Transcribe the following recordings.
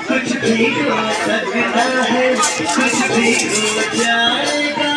कुछ भी हो सकता है, कुछ भी हो जाएगा।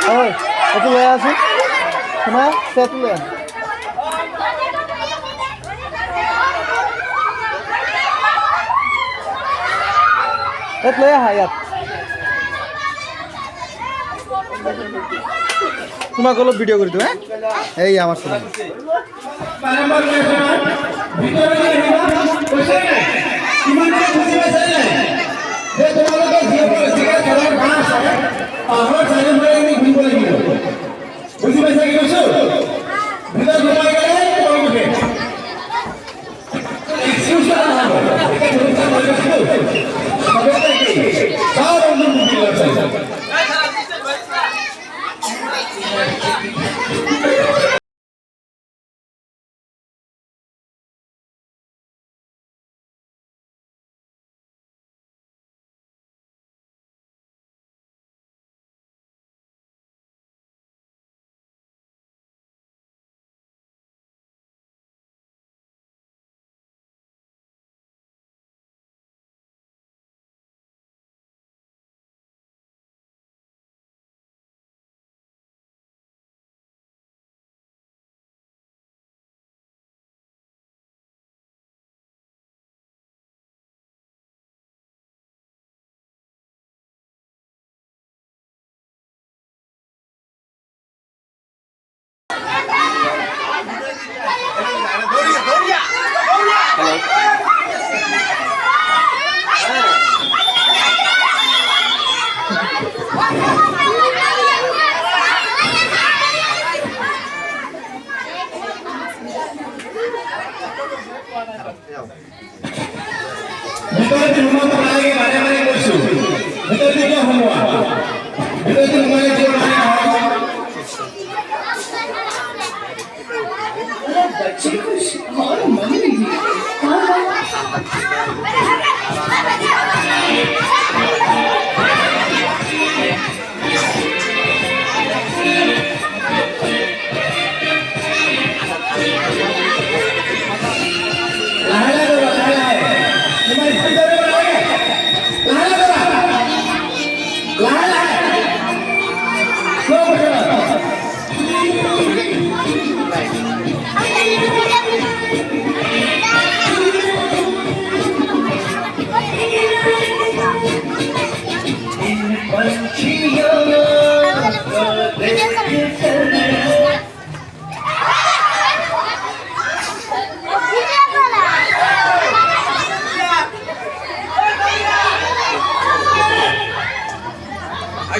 Ôi, itu le আছে Sama set le. Et le hayat. তোমাক অলপ ভিডিও কৰি দিওঁ এই আমার সাথে ভিতরে কৈছে কিমান খুঁজি পাইছে যে তোমালোকে জিকে খেলাৰ গান আছে পাহাৰৰ চাইডে মই ঘূৰিব লাগিব বুজি পাইছা কি কৈছো ভিতৰত সোমাই গ'লে তোমালোকে এক্সকিউজ নহ'ব এতিয়া ধৰিছা মই কৈছো সবতে কি চাও বন্ধু বুজি লৈছে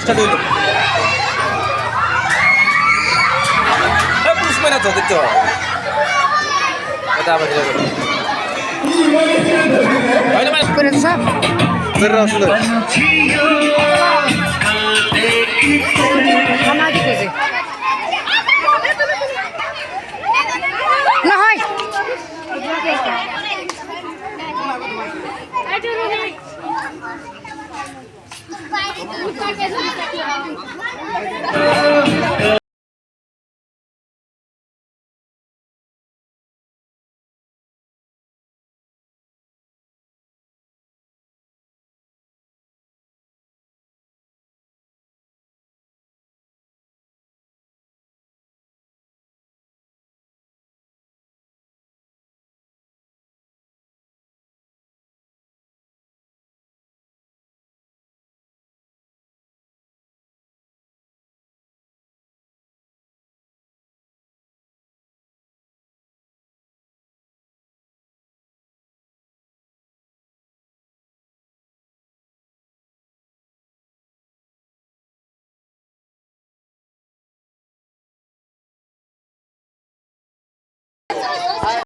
স্টার্ট হইল পুরুষ মেনা তো দেখতে এটা আবার করে দিছা সুন্দর पंछियों खाते कितने সামাজিক হয়েছে না হয় Thank you.